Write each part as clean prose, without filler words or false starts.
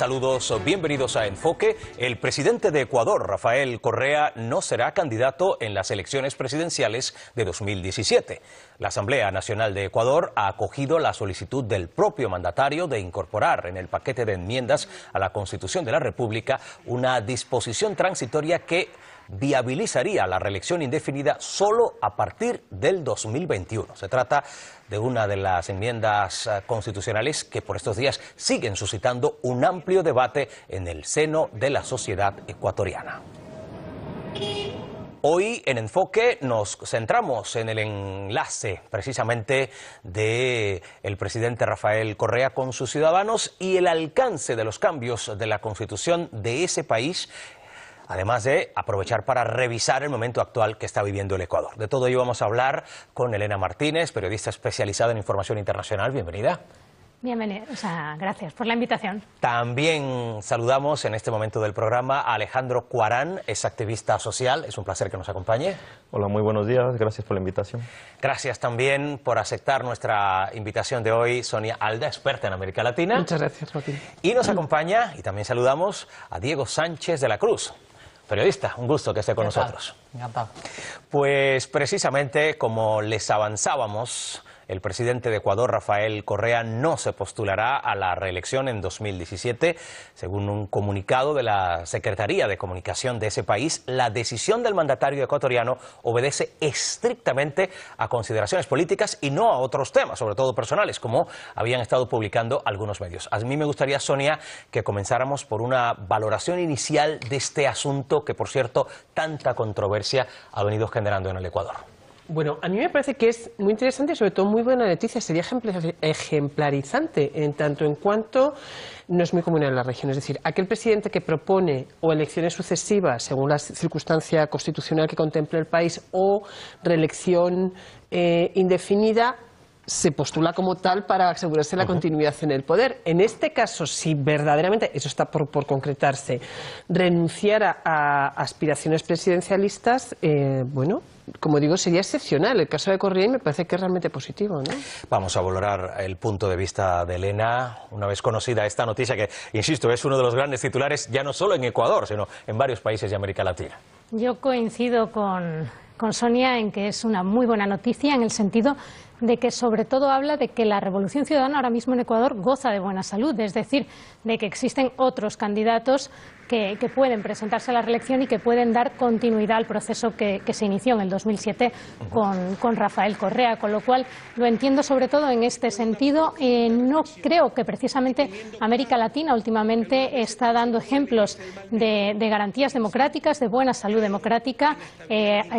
Saludos, bienvenidos a Enfoque. El presidente de Ecuador, Rafael Correa, no será candidato en las elecciones presidenciales de 2017. La Asamblea Nacional de Ecuador ha acogido la solicitud del propio mandatario de incorporar en el paquete de enmiendas a la Constitución de la República una disposición transitoria que viabilizaría la reelección indefinida solo a partir del 2021. Se trata de una de las enmiendas constitucionales que por estos días siguen suscitando un amplio debate en el seno de la sociedad ecuatoriana. Hoy en Enfoque nos centramos en el enlace precisamente del presidente Rafael Correa con sus ciudadanos y el alcance de los cambios de la Constitución de ese país, además de aprovechar para revisar el momento actual que está viviendo el Ecuador. De todo ello vamos a hablar con Elena Martínez, periodista especializada en información internacional. Bienvenida. Bienvenida, gracias por la invitación. También saludamos en este momento del programa a Alejandro Cuarán, es activista social. Es un placer que nos acompañe. Hola, muy buenos días. Gracias por la invitación. Gracias también por aceptar nuestra invitación de hoy, Sonia Alda, experta en América Latina. Muchas gracias, Joaquín. Y nos acompaña, y también saludamos, a Diego Sánchez de la Cruz, periodista. Un gusto que esté con nosotros. Encantado. Pues precisamente como les avanzábamos, el presidente de Ecuador, Rafael Correa, no se postulará a la reelección en 2017. Según un comunicado de la Secretaría de Comunicación de ese país, la decisión del mandatario ecuatoriano obedece estrictamente a consideraciones políticas y no a otros temas, sobre todo personales, como habían estado publicando algunos medios. A mí me gustaría, Sonia, que comenzáramos por una valoración inicial de este asunto que, por cierto, tanta controversia ha venido generando en el Ecuador. Bueno, a mí me parece que es muy interesante y sobre todo muy buena noticia. Sería ejemplarizante en tanto en cuanto no es muy común en la región. Es decir, aquel presidente que propone o elecciones sucesivas según la circunstancia constitucional que contemple el país o reelección indefinida, se postula como tal para asegurarse la continuidad en el poder. En este caso, si verdaderamente, eso está por concretarse, renunciara a aspiraciones presidencialistas, bueno, como digo, sería excepcional. El caso de Correa me parece que es realmente positivo, ¿no? Vamos a valorar el punto de vista de Elena, una vez conocida esta noticia que, insisto, es uno de los grandes titulares, ya no solo en Ecuador, sino en varios países de América Latina. Yo coincido con Sonia en que es una muy buena noticia, en el sentido de que sobre todo habla de que la Revolución Ciudadana ahora mismo en Ecuador goza de buena salud, es decir, de que existen otros candidatos que pueden presentarse a la reelección y que pueden dar continuidad al proceso que se inició en el 2007 con Rafael Correa, con lo cual lo entiendo sobre todo en este sentido. No creo que precisamente América Latina últimamente está dando ejemplos de garantías democráticas, de buena salud democrática.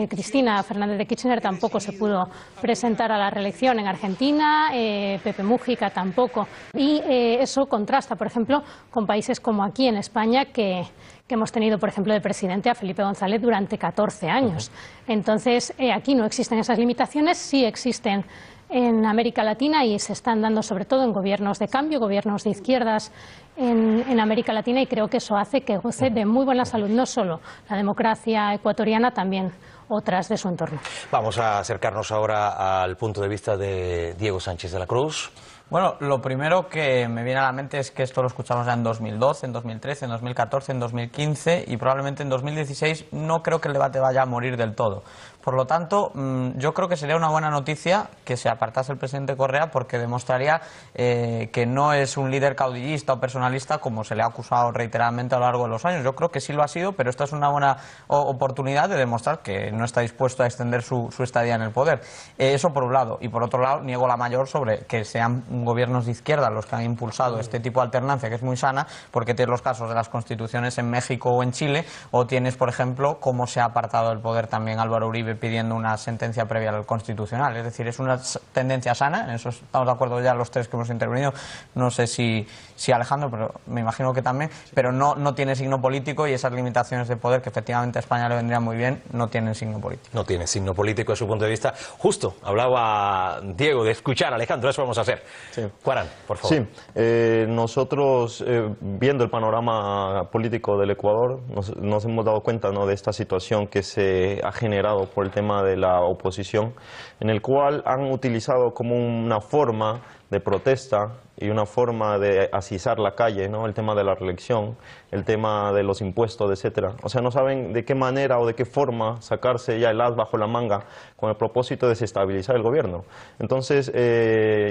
Cristina Fernández de Kirchner tampoco se pudo presentar a la reelección en Argentina, Pepe Mújica tampoco. Y eso contrasta, por ejemplo, con países como aquí en España, que hemos tenido, por ejemplo, de presidente a Felipe González durante 14 años. Entonces, aquí no existen esas limitaciones, sí existen en América Latina y se están dando sobre todo en gobiernos de cambio, gobiernos de izquierdas en América Latina, y creo que eso hace que goce de muy buena salud, no solo la democracia ecuatoriana, también otras de su entorno. Vamos a acercarnos ahora al punto de vista de Diego Sánchez de la Cruz. Bueno, lo primero que me viene a la mente es que esto lo escuchamos ya en 2012, en 2013, en 2014, en 2015 y probablemente en 2016. No creo que el debate vaya a morir del todo. Por lo tanto, yo creo que sería una buena noticia que se apartase el presidente Correa, porque demostraría que no es un líder caudillista o personalista como se le ha acusado reiteradamente a lo largo de los años. Yo creo que sí lo ha sido, pero esta es una buena oportunidad de demostrar que no está dispuesto a extender su estadía en el poder. Eso por un lado. Y por otro lado, niego la mayor sobre que sean gobiernos de izquierda los que han impulsado este tipo de alternancia, que es muy sana, porque tienes los casos de las constituciones en México o en Chile, o tienes, por ejemplo, cómo se ha apartado del poder también Álvaro Uribe pidiendo una sentencia previa al Constitucional. Es decir, es una tendencia sana, en eso estamos de acuerdo ya los tres que hemos intervenido. No sé si Alejandro, pero me imagino que también, pero no tiene signo político, y esas limitaciones de poder que efectivamente a España le vendrían muy bien, no tienen signo político. No tiene signo político de su punto de vista. Justo, hablaba Diego de escuchar a Alejandro, eso vamos a hacer. Sí. Juan, por favor. Sí, nosotros, viendo el panorama político del Ecuador, nos hemos dado cuenta, ¿no?, de esta situación que se ha generado por el tema de la oposición, en el cual han utilizado como una forma de protesta y una forma de asizar la calle, ¿no?, el tema de la reelección, el tema de los impuestos, etcétera. O sea, no saben de qué manera o de qué forma sacarse ya el as bajo la manga con el propósito de desestabilizar el gobierno. Entonces,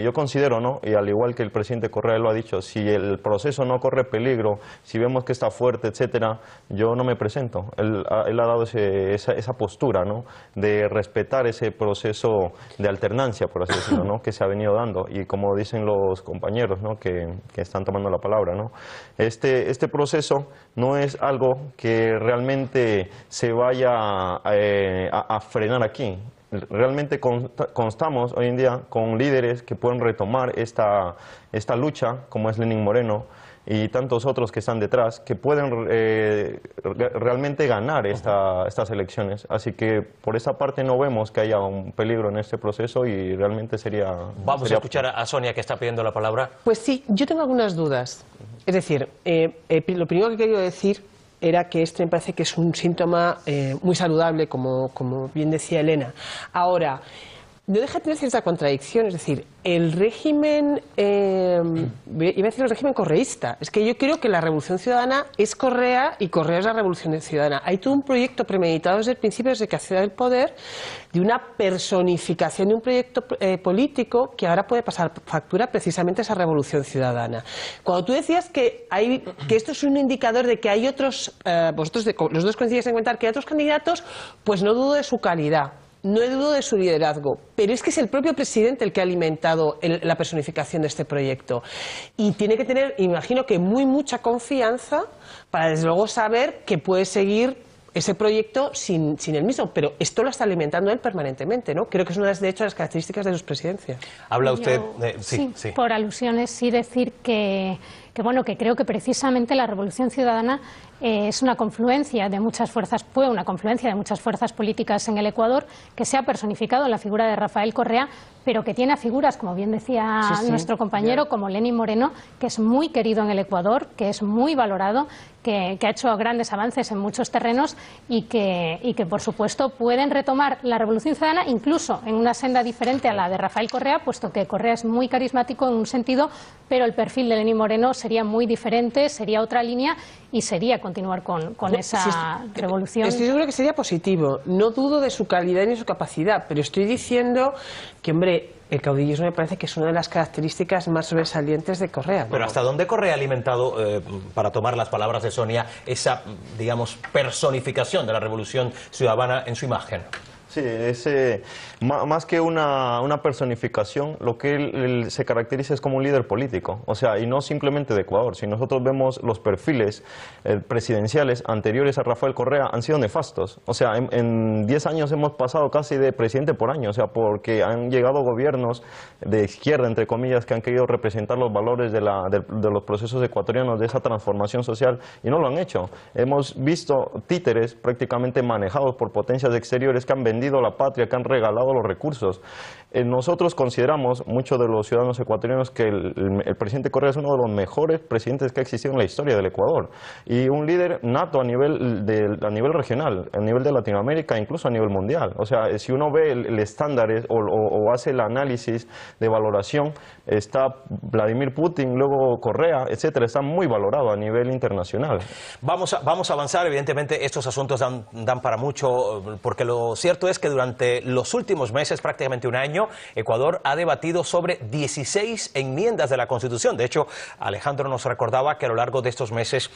yo considero, ¿no?, y al igual que el presidente Correa lo ha dicho, si el proceso no corre peligro, si vemos que está fuerte, etcétera, yo no me presento. Él ha dado esa postura, ¿no?, de respetar ese proceso de alternancia, por así decirlo, ¿no?, que se ha venido dando. Y como dicen los compañeros, ¿no?, que están tomando la palabra, ¿no?, este proceso no es algo que realmente se vaya a frenar aquí. Realmente constamos hoy en día con líderes que pueden retomar esta lucha, como es Lenín Moreno y tantos otros que están detrás, que pueden realmente ganar estas elecciones. Así que por esa parte no vemos que haya un peligro en este proceso y realmente sería... Vamos a escuchar a Sonia, que está pidiendo la palabra. Pues sí, yo tengo algunas dudas. Es decir, lo primero que quería decir era que este me parece que es un síntoma muy saludable, como bien decía Elena. Ahora, no deja de tener cierta contradicción, es decir, el régimen, iba a decir el régimen correísta, es que yo creo que la Revolución Ciudadana es Correa y Correa es la Revolución Ciudadana. Hay todo un proyecto premeditado desde el principio, desde que accede al poder, de una personificación de un proyecto político que ahora puede pasar factura precisamente a esa Revolución Ciudadana. Cuando tú decías que esto es un indicador de que hay otros, vosotros los dos coincidís en comentar que hay otros candidatos, pues no dudo de su calidad. No dudo de su liderazgo, pero es que es el propio presidente el que ha alimentado la personificación de este proyecto. Y tiene que tener, imagino que mucha confianza para desde luego saber que puede seguir ese proyecto sin él mismo, pero esto lo está alimentando él permanentemente, ¿no? Creo que es una de hecho las características de sus presidencias. Habla usted sí, por alusiones, sí decir que creo que precisamente la Revolución Ciudadana es una confluencia de muchas fuerzas, fue una confluencia de muchas fuerzas políticas en el Ecuador, que se ha personificado en la figura de Rafael Correa, pero que tiene a figuras, como bien decía nuestro compañero, como Lenín Moreno, que es muy querido en el Ecuador, que es muy valorado, que ha hecho grandes avances en muchos terrenos y que por supuesto pueden retomar la Revolución Ciudadana incluso en una senda diferente a la de Rafael Correa, puesto que Correa es muy carismático en un sentido, pero el perfil de Lenín Moreno sería muy diferente, sería otra línea y sería continuar con esa revolución. Estoy seguro que sería positivo. No dudo de su calidad ni su capacidad, pero estoy diciendo que, hombre, el caudillismo me parece que es una de las características más sobresalientes de Correa, ¿no? Pero ¿hasta dónde Correa ha alimentado, para tomar las palabras de Sonia, esa, digamos, personificación de la Revolución Ciudadana en su imagen? Sí, más que una personificación, lo que él se caracteriza es como un líder político, o sea, y no simplemente de Ecuador. Si nosotros vemos los perfiles presidenciales anteriores a Rafael Correa, han sido nefastos. O sea, en 10 años hemos pasado casi de presidente por año, o sea, porque han llegado gobiernos de izquierda, entre comillas, que han querido representar los valores de los procesos ecuatorianos, de esa transformación social, y no lo han hecho. Hemos visto títeres prácticamente manejados por potencias exteriores que han vendido la patria, que han regalado los recursos. Nosotros consideramos, muchos de los ciudadanos ecuatorianos, que el presidente Correa es uno de los mejores presidentes que ha existido en la historia del Ecuador y un líder nato a nivel regional, a nivel de Latinoamérica, incluso a nivel mundial. O sea, si uno ve el estándar o hace el análisis de valoración, está Vladimir Putin, luego Correa, etcétera, está muy valorado a nivel internacional. Vamos a avanzar. Evidentemente estos asuntos dan para mucho, porque lo cierto es que durante los últimos meses, prácticamente un año, Ecuador ha debatido sobre 16 enmiendas de la Constitución. De hecho, Alejandro nos recordaba que a lo largo de estos meses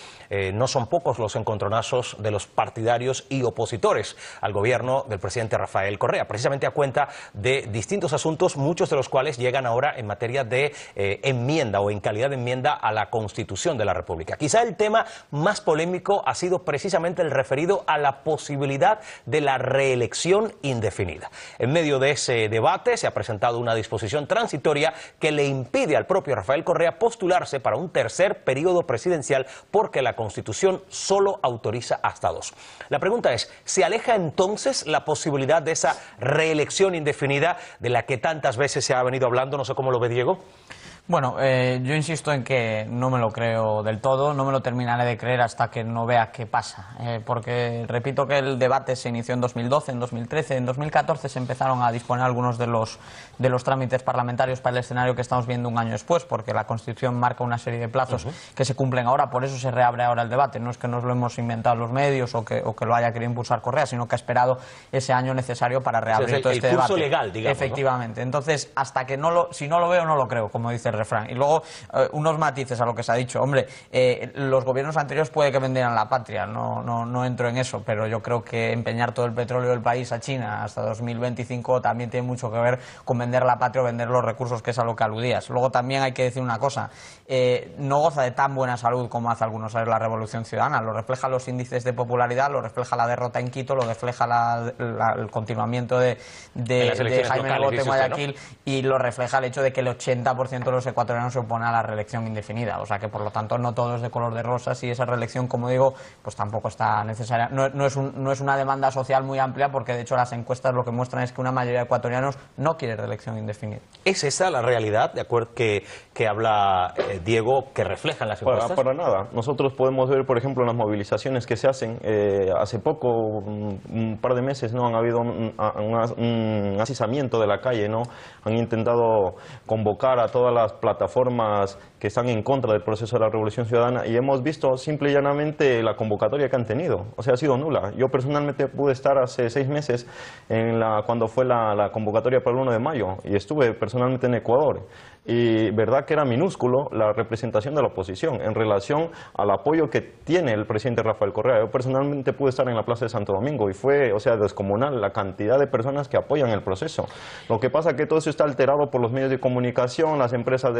no son pocos los encontronazos de los partidarios y opositores al gobierno del presidente Rafael Correa, precisamente a cuenta de distintos asuntos, muchos de los cuales llegan ahora en materia de enmienda o en calidad de enmienda a la Constitución de la República. Quizá el tema más polémico ha sido precisamente el referido a la posibilidad de la reelección indefinida. En medio de ese debate se ha presentado una disposición transitoria que le impide al propio Rafael Correa postularse para un tercer periodo presidencial porque la Constitución solo autoriza hasta 2. La pregunta es, ¿se aleja entonces la posibilidad de esa reelección indefinida de la que tantas veces se ha venido hablando? No sé cómo lo ve Diego. Bueno, yo insisto en que no me lo creo del todo, no me lo terminaré de creer hasta que no vea qué pasa, porque repito que el debate se inició en 2012, en 2013, en 2014 se empezaron a disponer algunos de los trámites parlamentarios para el escenario que estamos viendo un año después, porque la Constitución marca una serie de plazos que se cumplen ahora, por eso se reabre ahora el debate. No es que nos lo hemos inventado los medios o que lo haya querido impulsar Correa, sino que ha esperado ese año necesario para reabrir todo este debate. El curso legal, digamos. Efectivamente. ¿No? Entonces, hasta que si no lo veo, no lo creo, como dice el refrán. Y luego, unos matices a lo que se ha dicho. Hombre, los gobiernos anteriores puede que vendieran la patria, no entro en eso, pero yo creo que empeñar todo el petróleo del país a China hasta 2025 también tiene mucho que ver con vender la patria o vender los recursos, que es a lo que aludías. Luego también hay que decir una cosa, no goza de tan buena salud como hace algunos años la Revolución Ciudadana, lo refleja los índices de popularidad, lo refleja la derrota en Quito, lo refleja el continuamiento de Jaime Nebot en Guayaquil, ¿no? Y lo refleja el hecho de que el 80% de los ecuatorianos se opone a la reelección indefinida, o sea que por lo tanto no todo es de color de rosas y esa reelección, como digo, pues tampoco está necesaria, no es una demanda social muy amplia, porque de hecho las encuestas lo que muestran es que una mayoría de ecuatorianos no quiere reelección indefinida. ¿Es esa la realidad, de acuerdo, que habla Diego, que reflejan las encuestas? Para nada. Nosotros podemos ver, por ejemplo, las movilizaciones que se hacen. Hace poco, un par de meses, ¿no? Han habido un asizamiento de la calle, ¿no? Han intentado convocar a todas las plataformas que están en contra del proceso de la Revolución Ciudadana y hemos visto simple y llanamente la convocatoria que han tenido. O sea, ha sido nula. Yo personalmente pude estar hace 6 meses cuando fue la convocatoria para el 1 de mayo y estuve personalmente en Ecuador. Y verdad que era minúsculo la representación de la oposición en relación al apoyo que tiene el presidente Rafael Correa. Yo personalmente pude estar en la Plaza de Santo Domingo y fue, o sea, descomunal la cantidad de personas que apoyan el proceso. Lo que pasa es que todo eso está alterado por los medios de comunicación, las empresas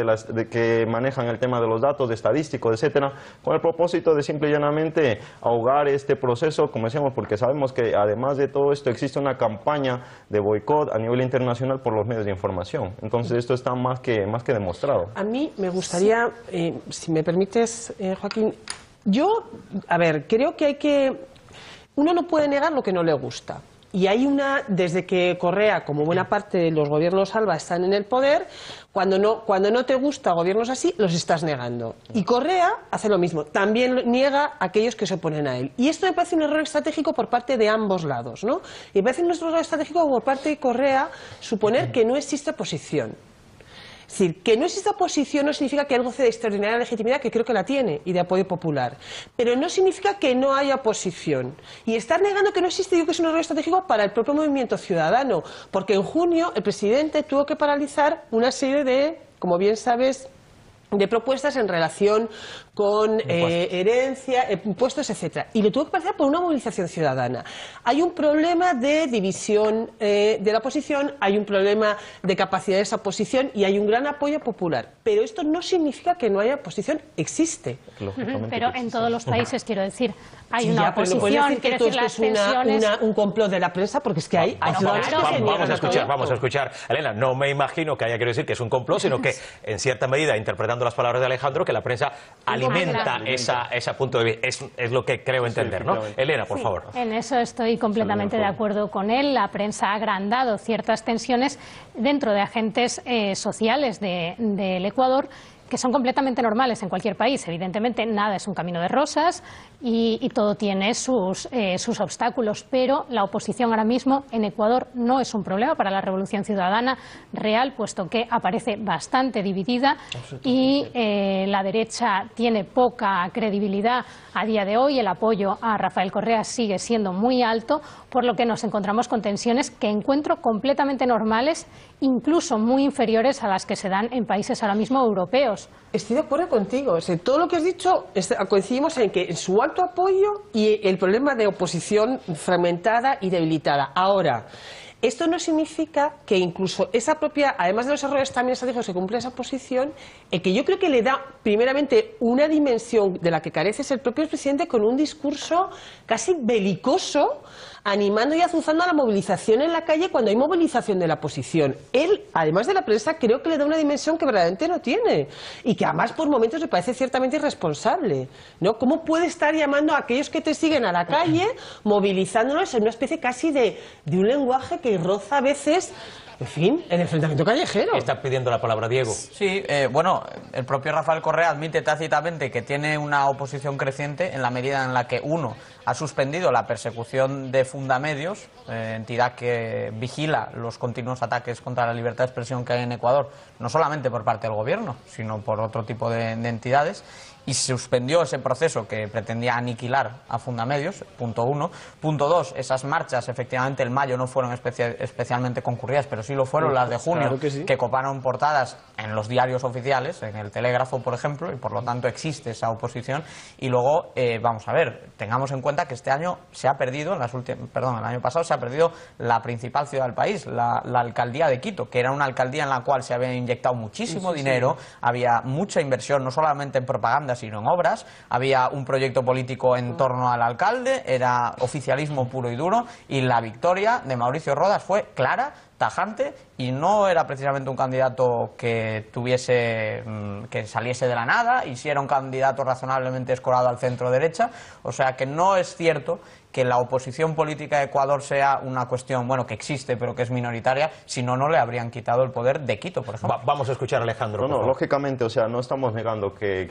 que manejan el tema de los datos, de estadísticos, etcétera, con el propósito de simple y llanamente ahogar este proceso, como decíamos, porque sabemos que además de todo esto existe una campaña de boicot a nivel internacional por los medios de información. Entonces esto está más que demostrado. A mí me gustaría, si me permites, Joaquín, creo que uno no puede negar lo que no le gusta. Y hay desde que Correa, como buena parte de los gobiernos ALBA están en el poder, cuando no te gusta gobiernos así, los estás negando. Y Correa hace lo mismo, también niega a aquellos que se oponen a él. Y esto me parece un error estratégico por parte de ambos lados, ¿no? Y me parece un error estratégico por parte de Correa suponer que no existe oposición. Es decir, que no exista oposición no significa que él goce de extraordinaria legitimidad, que creo que la tiene, y de apoyo popular. Pero no significa que no haya oposición. Y estar negando que no existe, digo que es un error estratégico para el propio movimiento ciudadano. Porque en junio el presidente tuvo que paralizar una serie de, como bien sabes, de propuestas en relación con herencia, impuestos, etcétera. Y lo tuvo que paralizar por una movilización ciudadana. Hay un problema de división de la oposición, hay un problema de capacidad de esa oposición y hay un gran apoyo popular. Pero esto no significa que no haya oposición, existe. Pero en todos los países, quiero decir, hay una oposición, no decir que quiero decir, las tensiones... un complot de la prensa, porque es que hay ciudadanos que se niegan. Vamos a escuchar. Elena, no me imagino que haya querido decir que es un complot, sino que, en cierta medida, interpretando las palabras de Alejandro, que la prensa alimenta ese punto de vista. Es lo que creo entender, ¿no? Elena, por favor. En eso estoy completamente de acuerdo con él. La prensa ha agrandado ciertas tensiones dentro de agentes sociales del Ecuador, que son completamente normales en cualquier país. Evidentemente, nada es un camino de rosas y todo tiene sus obstáculos, pero la oposición ahora mismo en Ecuador no es un problema para la Revolución Ciudadana real, puesto que aparece bastante dividida y la derecha tiene poca credibilidad a día de hoy. El apoyo a Rafael Correa sigue siendo muy alto, por lo que nos encontramos con tensiones que encuentro completamente normales, incluso muy inferiores a las que se dan en países ahora mismo europeos. Estoy de acuerdo contigo. O sea, todo lo que has dicho coincidimos en que su alto apoyo y el problema de oposición fragmentada y debilitada. Ahora, esto no significa que incluso esa propia, además de los errores también estratégicos que cumple esa posición, el que yo creo que le da primeramente una dimensión de la que carece es el propio presidente, con un discurso casi belicoso, animando y azuzando a la movilización en la calle cuando hay movilización de la oposición. Él, además de la prensa, creo que le da una dimensión que verdaderamente no tiene y que además por momentos me parece ciertamente irresponsable, ¿no? ¿Cómo puede estar llamando a aquellos que te siguen a la calle, movilizándolos en una especie casi de un lenguaje que roza a veces en fin, el enfrentamiento callejero. Está pidiendo la palabra Diego. Sí, bueno, el propio Rafael Correa admite tácitamente que tiene una oposición creciente en la medida en la que, uno, ha suspendido la persecución de Fundamedios, entidad que vigila los continuos ataques contra la libertad de expresión que hay en Ecuador, no solamente por parte del gobierno, sino por otro tipo de entidades, y se suspendió ese proceso que pretendía aniquilar a Fundamedios, punto uno. Punto dos, esas marchas, efectivamente, en mayo no fueron especialmente concurridas, pero sí lo fueron las de junio, claro que sí, que coparon portadas en los diarios oficiales, en el Telégrafo, por ejemplo, y por lo tanto existe esa oposición. Y luego, vamos a ver, tengamos en cuenta que este año se ha perdido, el año pasado se ha perdido la principal ciudad del país, la alcaldía de Quito, que era una alcaldía en la cual se había inyectado muchísimo dinero, había mucha inversión, no solamente en propaganda, sino en obras, había un proyecto político en torno al alcalde, era oficialismo puro y duro, y la victoria de Mauricio Rodas fue clara, tajante, y no era precisamente un candidato que que saliese de la nada, y sí era un candidato razonablemente escorado al centro derecha, o sea que no es cierto que la oposición política de Ecuador sea una cuestión, bueno, que existe pero que es minoritaria, si no, no le habrían quitado el poder de Quito, por ejemplo. Vamos a escuchar a Alejandro. No, lógicamente, o sea, no estamos negando que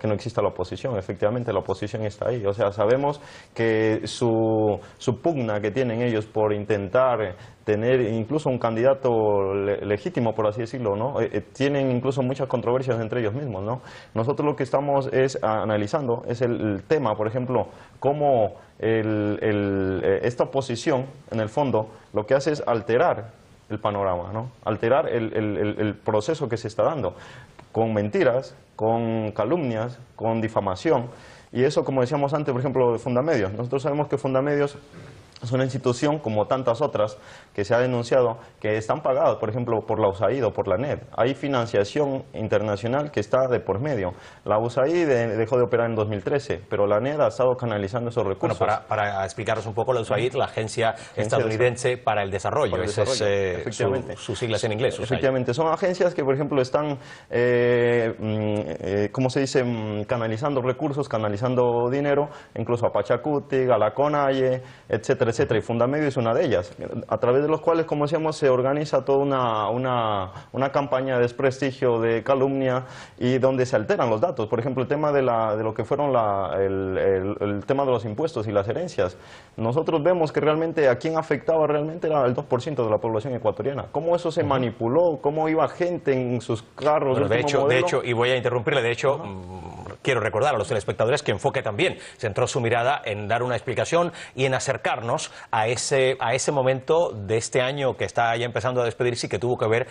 no exista la oposición, efectivamente la oposición está ahí, o sea, sabemos que su pugna que tienen ellos por intentar tener incluso un candidato legítimo, por así decirlo, ¿no? Tienen incluso muchas controversias entre ellos mismos, ¿no? Nosotros lo que estamos analizando es el tema, por ejemplo, cómo esta oposición, en el fondo, lo que hace es alterar el panorama, ¿no? Alterar el proceso que se está dando, con mentiras, con calumnias, con difamación, y eso, como decíamos antes, por ejemplo, de Fundamedios. Nosotros sabemos que Fundamedios es una institución, como tantas otras, que se ha denunciado, que están pagadas, por ejemplo, por la USAID o por la NED. Hay financiación internacional que está de por medio. La USAID dejó de operar en 2013, pero la NED ha estado canalizando esos recursos. Bueno, para explicaros un poco, la USAID, la Agencia Estadounidense para el Desarrollo, esa es sus siglas en inglés. Efectivamente, son agencias que, por ejemplo, están, ¿cómo se dice?, canalizando recursos, canalizando dinero, incluso a Pachacuti, a la CONAIE, etcétera, etcétera, y Fundamedios es una de ellas, a través de los cuales, como decíamos, se organiza toda una campaña de desprestigio, de calumnia, y donde se alteran los datos. Por ejemplo, el tema de lo que fueron el tema de los impuestos y las herencias. Nosotros vemos que realmente a quien afectaba realmente era el 2% de la población ecuatoriana. ¿Cómo eso se manipuló? ¿Cómo iba gente en sus carros? Bueno, de hecho, y voy a interrumpirle, de hecho, quiero recordar a los telespectadores que Enfoque también centró su mirada en dar una explicación y en acercarnos a ese momento de este año que está ya empezando a despedirse y que tuvo que ver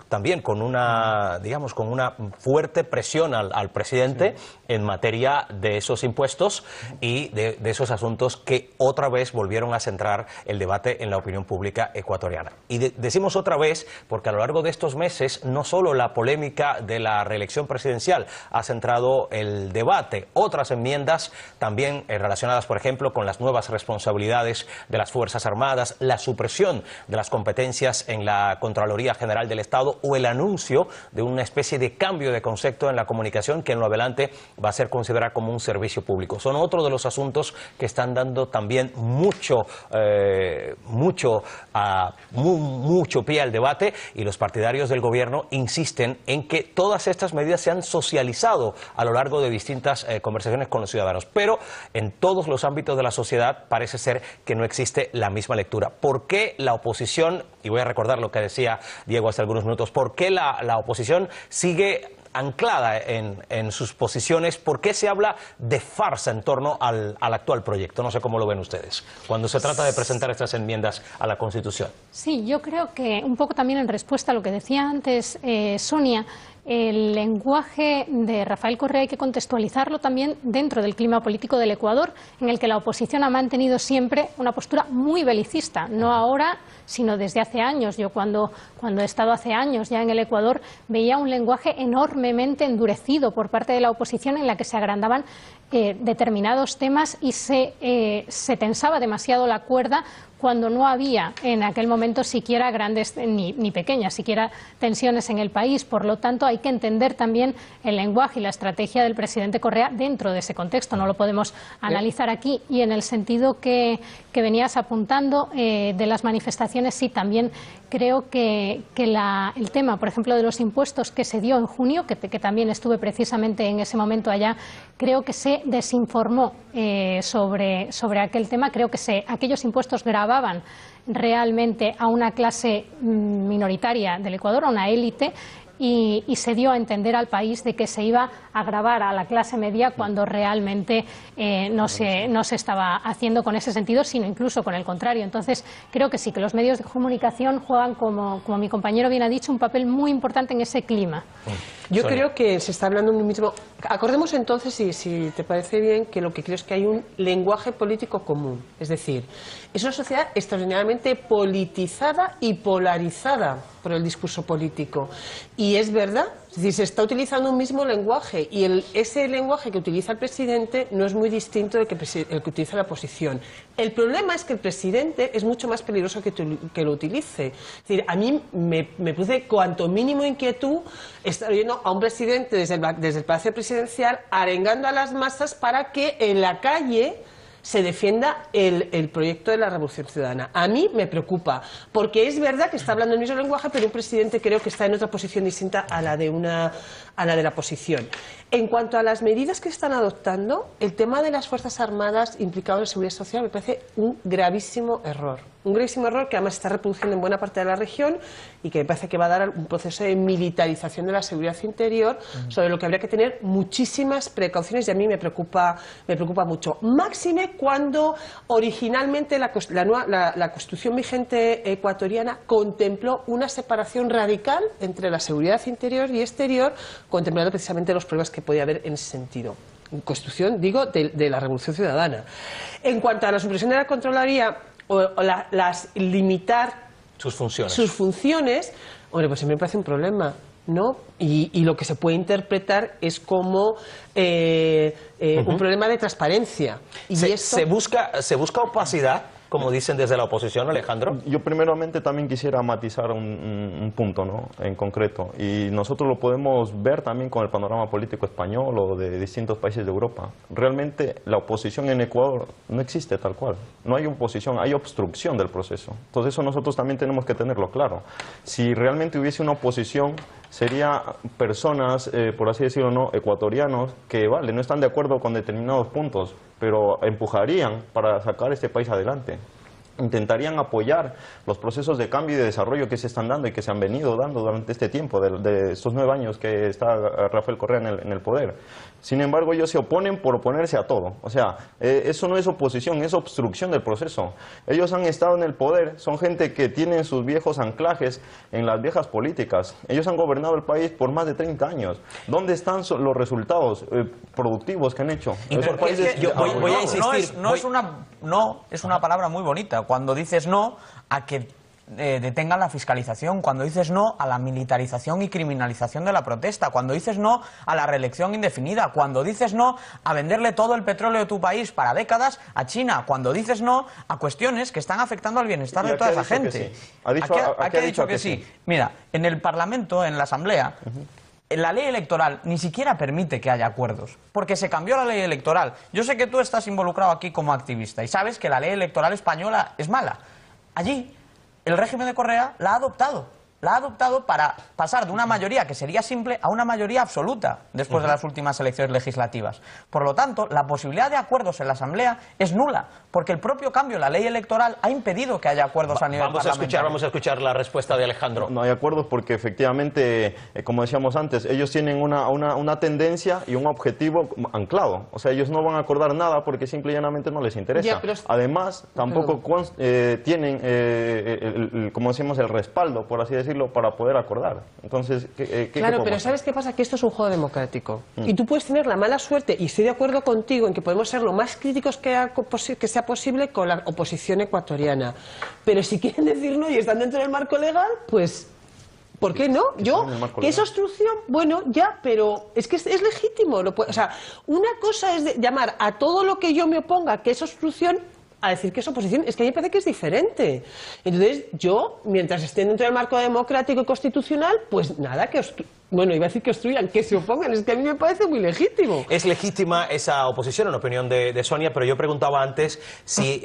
también con una, digamos, con una fuerte presión al presidente en materia de esos impuestos y de esos asuntos que otra vez volvieron a centrar el debate en la opinión pública ecuatoriana. Y decimos otra vez porque a lo largo de estos meses no solo la polémica de la reelección presidencial ha centrado el debate, otras enmiendas también relacionadas, por ejemplo, con las nuevas responsabilidades de las Fuerzas Armadas, la supresión de las competencias en la Contraloría General del Estado o el anuncio de una especie de cambio de concepto en la comunicación que en lo adelante va a ser considerada como un servicio público. Son otro de los asuntos que están dando también mucho pie al debate, y los partidarios del gobierno insisten en que todas estas medidas se han socializado a lo largo de distintas conversaciones con los ciudadanos, pero en todos los ámbitos de la sociedad parece ser que no existe la misma lectura. ¿Por qué la oposición, y voy a recordar lo que decía Diego hace algunos minutos, por qué la oposición sigue anclada en sus posiciones? ¿Por qué se habla de farsa en torno al actual proyecto? No sé cómo lo ven ustedes, cuando se trata de presentar estas enmiendas a la Constitución. Sí, yo creo que un poco también en respuesta a lo que decía antes Sonia, el lenguaje de Rafael Correa hay que contextualizarlo también dentro del clima político del Ecuador, en el que la oposición ha mantenido siempre una postura muy belicista, no ahora, sino desde hace años. Yo cuando he estado hace años ya en el Ecuador veía un lenguaje enormemente endurecido por parte de la oposición, en la que se agrandaban determinados temas y se tensaba demasiado la cuerda cuando no había en aquel momento siquiera grandes ni pequeñas, siquiera tensiones en el país. Por lo tanto, hay que entender también el lenguaje y la estrategia del presidente Correa dentro de ese contexto. No lo podemos analizar aquí. Y en el sentido que venías apuntando de las manifestaciones, sí, también creo que el tema, por ejemplo, de los impuestos que se dio en junio, que también estuve precisamente en ese momento allá, creo que se desinformó sobre aquel tema. Creo que aquellos impuestos gravaban realmente a una clase minoritaria del Ecuador, a una élite, y se dio a entender al país de que se iba a gravar a la clase media cuando realmente no se estaba haciendo con ese sentido, sino incluso con el contrario. Entonces, creo que sí, que los medios de comunicación juegan, como mi compañero bien ha dicho, un papel muy importante en ese clima. Yo creo que se está hablando mismo. Acordemos entonces, si te parece bien, que lo que creo es que hay un lenguaje político común. Es decir, es una sociedad extraordinariamente politizada y polarizada por el discurso político. Y es verdad, es decir, se está utilizando un mismo lenguaje y ese lenguaje que utiliza el presidente no es muy distinto del que utiliza la oposición. El problema es que el presidente es mucho más peligroso que lo utilice. Es decir, a mí me produce cuanto mínimo inquietud estar oyendo a un presidente desde el Palacio Presidencial arengando a las masas para que en la calle se defienda el proyecto de la Revolución Ciudadana. A mí me preocupa, porque es verdad que está hablando el mismo lenguaje, pero un presidente creo que está en otra posición distinta a la de la oposición. En cuanto a las medidas que están adoptando, el tema de las Fuerzas Armadas implicadas en la seguridad social me parece un gravísimo error. Un gravísimo error que además se está reproduciendo en buena parte de la región y que me parece que va a dar un proceso de militarización de la seguridad interior, sobre lo que habría que tener muchísimas precauciones, y a mí me preocupa mucho. Máxime cuando originalmente la Constitución vigente ecuatoriana contempló una separación radical entre la seguridad interior y exterior, contemplando precisamente los problemas que podía haber en ese sentido. Constitución, digo, de la Revolución Ciudadana. En cuanto a la supresión de la Contraloría o limitar sus funciones, hombre, pues a mí me parece un problema, ¿no? Y lo que se puede interpretar es como un problema de transparencia. Y se busca opacidad, como dicen desde la oposición, Alejandro. Yo primeramente también quisiera matizar un punto, ¿no?, en concreto, y nosotros lo podemos ver también con el panorama político español o de distintos países de Europa. Realmente la oposición en Ecuador no existe tal cual, no hay oposición, hay obstrucción del proceso. Entonces eso nosotros también tenemos que tenerlo claro. Si realmente hubiese una oposición, sería personas, por así decirlo, no ecuatorianos, que no están de acuerdo con determinados puntos, pero empujarían para sacar este país adelante. Intentarían apoyar los procesos de cambio y de desarrollo que se están dando y que se han venido dando durante este tiempo, de estos 9 años que está Rafael Correa en el poder. Sin embargo, ellos se oponen por oponerse a todo. O sea, eso no es oposición, es obstrucción del proceso. Ellos han estado en el poder, son gente que tienen sus viejos anclajes en las viejas políticas. Ellos han gobernado el país por más de 30 años. ¿Dónde están los resultados productivos que han hecho? Voy a insistir. No es una palabra muy bonita. Cuando dices no a que detengan la fiscalización, cuando dices no a la militarización y criminalización de la protesta, cuando dices no a la reelección indefinida, cuando dices no a venderle todo el petróleo de tu país para décadas a China, cuando dices no a cuestiones que están afectando al bienestar de toda esa gente. ¿A qué ha dicho que sí? Mira, en el Parlamento, en la Asamblea, la ley electoral ni siquiera permite que haya acuerdos, porque se cambió la ley electoral. Yo sé que tú estás involucrado aquí como activista y sabes que la ley electoral española es mala. Allí, el régimen de Correa la ha adoptado para pasar de una mayoría que sería simple a una mayoría absoluta después de las últimas elecciones legislativas. Por lo tanto, la posibilidad de acuerdos en la Asamblea es nula, porque el propio cambio en la ley electoral ha impedido que haya acuerdos a nivel parlamentario. Vamos a escuchar la respuesta de Alejandro. No hay acuerdos porque efectivamente, como decíamos antes, ellos tienen una tendencia y un objetivo anclado. O sea, ellos no van a acordar nada porque simple y llanamente no les interesa. Además, tampoco tienen, como decimos, el respaldo, por así decirlo, para poder acordar. Entonces, claro, pero ¿sabes qué pasa? Que esto es un juego democrático. Y tú puedes tener la mala suerte, y estoy de acuerdo contigo en que podemos ser lo más críticos que sea posible con la oposición ecuatoriana. Pero si quieren decir no y están dentro del marco legal, pues ¿por qué no? ¿Qué es obstrucción? Bueno, ya, pero es que es legítimo. O sea, una cosa es llamar a todo lo que yo me oponga que es obstrucción, a decir que es oposición. Es que a mí me parece que es diferente. Entonces, yo, mientras estén dentro del marco democrático y constitucional, pues nada, bueno, iba a decir que obstruyan, que se opongan. Es que a mí me parece muy legítimo. Es legítima esa oposición, en opinión de Sonia, pero yo preguntaba antes si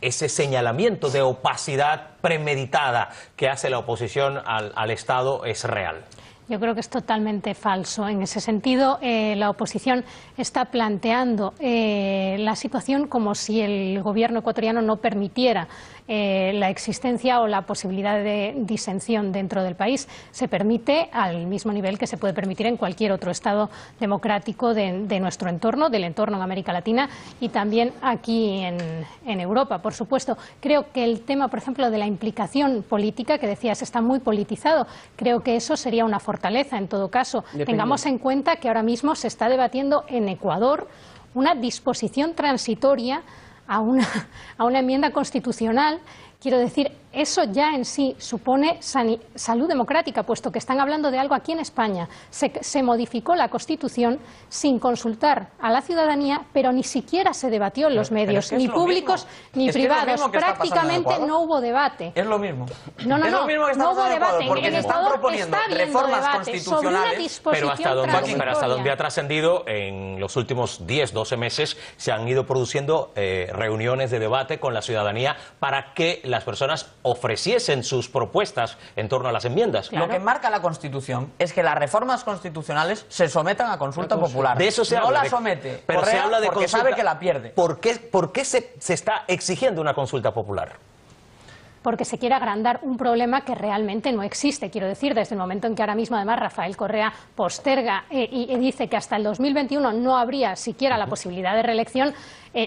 ese señalamiento de opacidad premeditada que hace la oposición al Estado es real? Yo creo que es totalmente falso. En ese sentido, la oposición está planteando la situación como si el gobierno ecuatoriano no permitiera la existencia o la posibilidad de disensión dentro del país. Se permite al mismo nivel que se puede permitir en cualquier otro Estado democrático de nuestro entorno, del entorno en América Latina y también aquí en Europa, por supuesto. Creo que el tema, por ejemplo, de la implicación política, que decías, está muy politizado. Creo que eso sería una fortaleza en todo caso. Tengamos en cuenta que ahora mismo se está debatiendo en Ecuador una disposición transitoria a una enmienda constitucional. Quiero decir, eso ya en sí supone salud democrática, puesto que están hablando de algo aquí en España. Se modificó la Constitución sin consultar a la ciudadanía, pero ni siquiera se debatió en los medios, ni públicos ni privados. Prácticamente no hubo debate. Es lo mismo. No hubo debate. Porque en se están Ecuador proponiendo está habiendo reformas debate sobre una constitucionales, disposición pero hasta donde ha transitoria. trascendido, en los últimos 10, 12 meses se han ido produciendo reuniones de debate con la ciudadanía para que las personas ofreciesen sus propuestas en torno a las enmiendas. Claro. Lo que marca la Constitución es que las reformas constitucionales se sometan a consulta popular. De eso se no habla. la somete Pero Correa se habla de porque consulta. sabe que la pierde. ¿Por qué se está exigiendo una consulta popular? Porque se quiere agrandar un problema que realmente no existe. Quiero decir, desde el momento en que ahora mismo además Rafael Correa posterga y dice que hasta el 2021 no habría siquiera la posibilidad de reelección,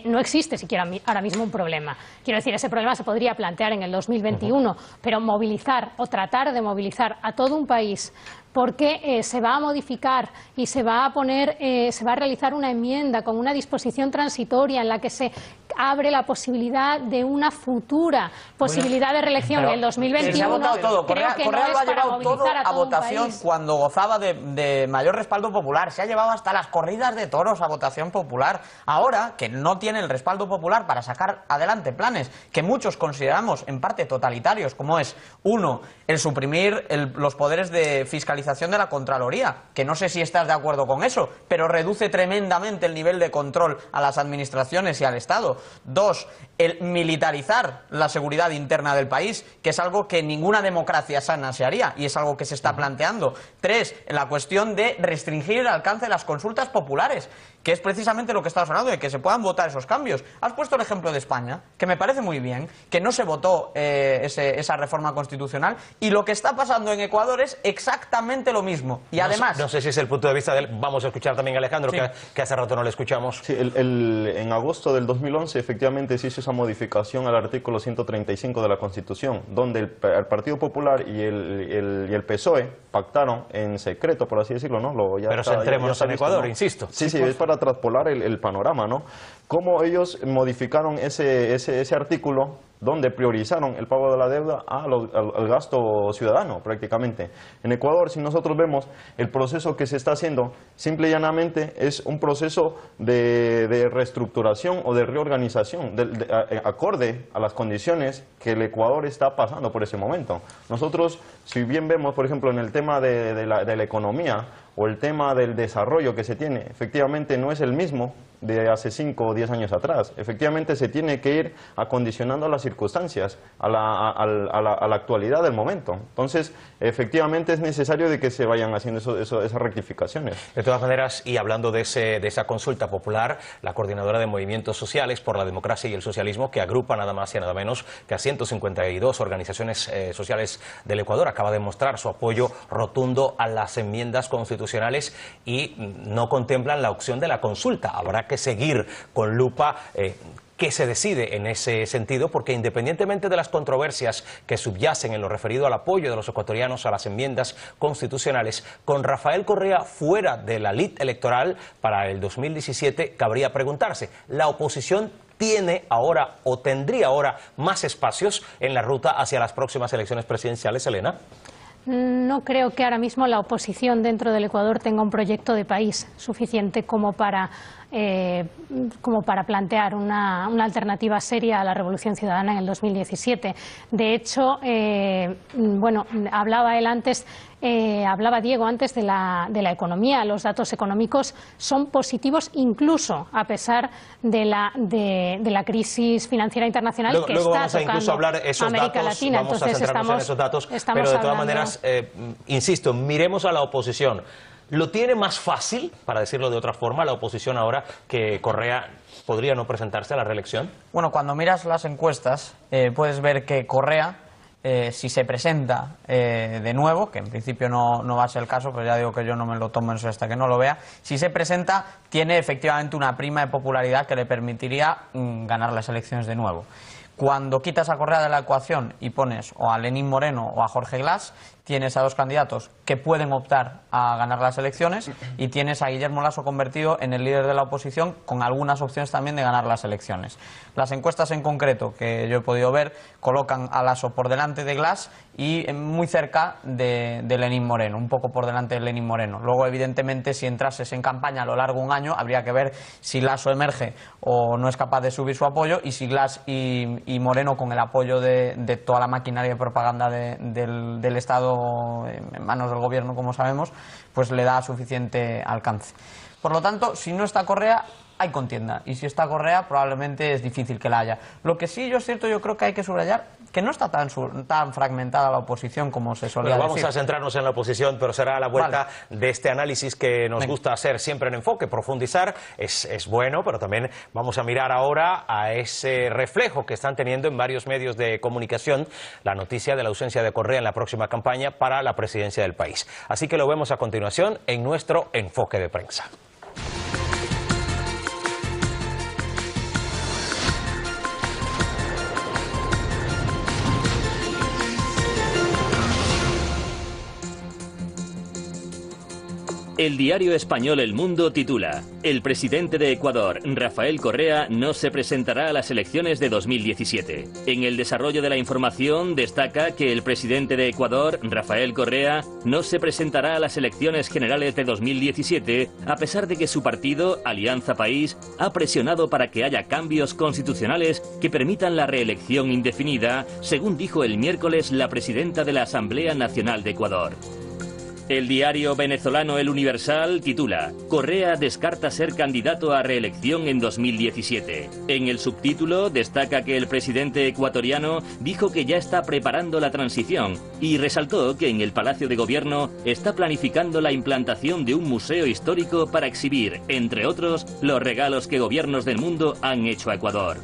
no existe siquiera ahora mismo un problema. Quiero decir, ese problema se podría plantear en el 2021, pero movilizar o tratar de movilizar a todo un país porque se va a modificar y se va a realizar una enmienda con una disposición transitoria en la que se abre la posibilidad de una futura posibilidad de reelección en el 2021. Se ha votado todo. Correa no lo ha es para llevado todo movilizar a todo un votación país. cuando gozaba de mayor respaldo popular. Se ha llevado hasta las corridas de toros a votación popular. Ahora, que no tiene el respaldo popular para sacar adelante planes que muchos consideramos en parte totalitarios, como es, uno, el suprimir los poderes de fiscalización de la Contraloría, que no sé si estás de acuerdo con eso, pero reduce tremendamente el nivel de control a las administraciones y al Estado. Dos, el militarizar la seguridad interna del país, que es algo que ninguna democracia sana se haría y es algo que se está planteando. Tres, la cuestión de restringir el alcance de las consultas populares, que es precisamente lo que estamos hablando, de que se puedan votar esos cambios. Has puesto el ejemplo de España, que me parece muy bien, que no se votó esa reforma constitucional, y lo que está pasando en Ecuador es exactamente lo mismo. Y además... No sé si es el punto de vista de él. Vamos a escuchar también a Alejandro, Sí. que hace rato no le escuchamos. Sí, en agosto del 2011 efectivamente se hizo esa modificación al artículo 135 de la Constitución, donde el Partido Popular y el PSOE pactaron en secreto, por así decirlo, ¿no? Pero centrémonos en Ecuador, insisto. Sí, es para traspolar el panorama, ¿no? Cómo ellos modificaron ese artículo donde priorizaron el pago de la deuda al gasto ciudadano, prácticamente. En Ecuador, si nosotros vemos el proceso que se está haciendo, simple y llanamente es un proceso de reestructuración o de reorganización, acorde a las condiciones que el Ecuador está pasando por ese momento. Nosotros, si bien vemos, por ejemplo, en el tema de la economía o el tema del desarrollo que se tiene, efectivamente no es el mismo de hace 5 o 10 años atrás. Efectivamente se tiene que ir acondicionando a las circunstancias, a la actualidad del momento. Entonces, efectivamente es necesario de que se vayan haciendo esas rectificaciones. De todas maneras, y hablando de esa consulta popular, la coordinadora de Movimientos Sociales por la Democracia y el Socialismo, que agrupa nada más y nada menos que a 152 organizaciones sociales del Ecuador, acaba de mostrar su apoyo rotundo a las enmiendas constitucionales y no contemplan la opción de la consulta. Habrá que seguir con lupa qué se decide en ese sentido, porque independientemente de las controversias que subyacen en lo referido al apoyo de los ecuatorianos a las enmiendas constitucionales, con Rafael Correa fuera de la lid electoral para el 2017, cabría preguntarse, ¿la oposición tiene ahora o tendría ahora más espacios en la ruta hacia las próximas elecciones presidenciales, Elena? No creo que ahora mismo la oposición dentro del Ecuador tenga un proyecto de país suficiente como para plantear una alternativa seria a la Revolución Ciudadana en el 2017. De hecho, hablaba él antes hablaba Diego antes de la economía. Los datos económicos son positivos incluso a pesar de la crisis financiera internacional que luego está vamos a incluso hablar esos América datos, Latina. vamos Entonces, a centrarnos en esos datos, pero de todas maneras, insisto, miremos a la oposición. ¿Lo tiene más fácil, para decirlo de otra forma, la oposición ahora que Correa podría no presentarse a la reelección? Bueno, cuando miras las encuestas puedes ver que Correa, si se presenta de nuevo, que en principio no va a ser el caso, pero ya digo que yo no me lo tomo en serio hasta que no lo vea, si se presenta tiene efectivamente una prima de popularidad que le permitiría ganar las elecciones de nuevo. Cuando quitas a Correa de la ecuación y pones o a Lenín Moreno o a Jorge Glass, tienes a dos candidatos que pueden optar a ganar las elecciones y tienes a Guillermo Lasso convertido en el líder de la oposición con algunas opciones también de ganar las elecciones. Las encuestas en concreto que yo he podido ver colocan a Lasso por delante de Glass y muy cerca de Lenín Moreno, un poco por delante de Lenín Moreno. Luego, evidentemente, si entrases en campaña a lo largo de un año, habría que ver si Lasso emerge o no es capaz de subir su apoyo y si Glass y Moreno, con el apoyo de toda la maquinaria de propaganda del Estado en manos del gobierno, como sabemos, pues le da suficiente alcance. Por lo tanto, si no está Correa, hay contienda, y si está Correa probablemente es difícil que la haya. Lo que sí es cierto, yo creo que hay que subrayar que no está tan fragmentada la oposición como se solía decir. Vamos a centrarnos en la oposición, pero será a la vuelta de este análisis que nos gusta hacer siempre en Enfoque. Profundizar es bueno, pero también vamos a mirar ahora a ese reflejo que están teniendo en varios medios de comunicación la noticia de la ausencia de Correa en la próxima campaña para la presidencia del país. Así que lo vemos a continuación en nuestro Enfoque de Prensa. El diario español El Mundo titula: el presidente de Ecuador, Rafael Correa, no se presentará a las elecciones de 2017. En el desarrollo de la información destaca que el presidente de Ecuador, Rafael Correa, no se presentará a las elecciones generales de 2017, a pesar de que su partido, Alianza País, ha presionado para que haya cambios constitucionales que permitan la reelección indefinida, según dijo el miércoles la presidenta de la Asamblea Nacional de Ecuador. El diario venezolano El Universal titula: Correa descarta ser candidato a reelección en 2017. En el subtítulo destaca que el presidente ecuatoriano dijo que ya está preparando la transición y resaltó que en el Palacio de Gobierno está planificando la implantación de un museo histórico para exhibir, entre otros, los regalos que gobiernos del mundo han hecho a Ecuador.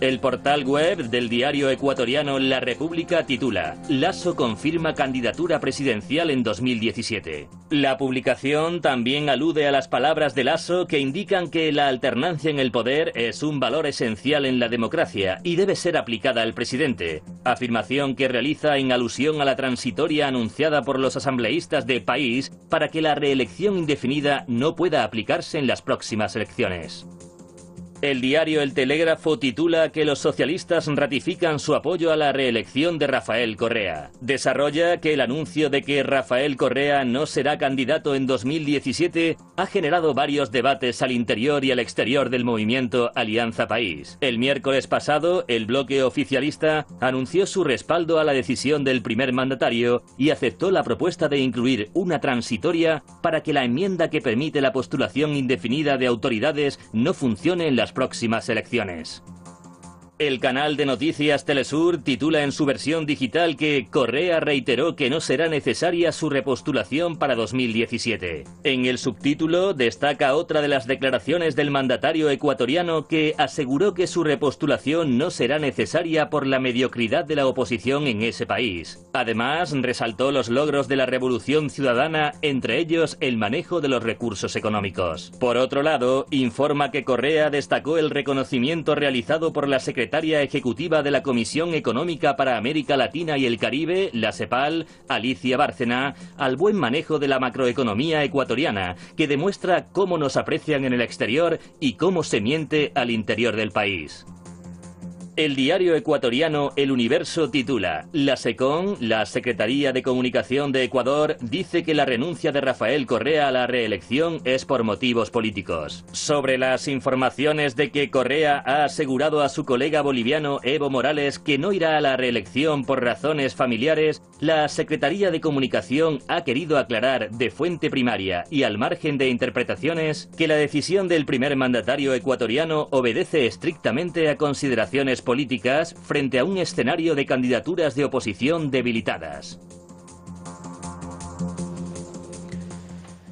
El portal web del diario ecuatoriano La República titula: Lasso confirma candidatura presidencial en 2017. La publicación también alude a las palabras de Lasso que indican que la alternancia en el poder es un valor esencial en la democracia y debe ser aplicada al presidente, afirmación que realiza en alusión a la transitoria anunciada por los asambleístas de País para que la reelección indefinida no pueda aplicarse en las próximas elecciones. El diario El Telégrafo titula que los socialistas ratifican su apoyo a la reelección de Rafael Correa. Desarrolla que el anuncio de que Rafael Correa no será candidato en 2017 ha generado varios debates al interior y al exterior del movimiento Alianza País. El miércoles pasado, el bloque oficialista anunció su respaldo a la decisión del primer mandatario y aceptó la propuesta de incluir una transitoria para que la enmienda que permite la postulación indefinida de autoridades no funcione en las próximas elecciones. El canal de noticias Telesur titula en su versión digital que Correa reiteró que no será necesaria su repostulación para 2017. En el subtítulo destaca otra de las declaraciones del mandatario ecuatoriano que aseguró que su repostulación no será necesaria por la mediocridad de la oposición en ese país. Además, resaltó los logros de la revolución ciudadana, entre ellos el manejo de los recursos económicos. Por otro lado, informa que Correa destacó el reconocimiento realizado por la secretaria ejecutiva de la Comisión Económica para América Latina y el Caribe, la CEPAL, Alicia Bárcena, al buen manejo de la macroeconomía ecuatoriana, que demuestra cómo nos aprecian en el exterior y cómo se miente al interior del país. El diario ecuatoriano El Universo titula: la SECON, la Secretaría de Comunicación de Ecuador, dice que la renuncia de Rafael Correa a la reelección es por motivos políticos. Sobre las informaciones de que Correa ha asegurado a su colega boliviano Evo Morales que no irá a la reelección por razones familiares, La Secretaría de Comunicación ha querido aclarar de fuente primaria y al margen de interpretaciones que la decisión del primer mandatario ecuatoriano obedece estrictamente a consideraciones políticas frente a un escenario de candidaturas de oposición debilitadas.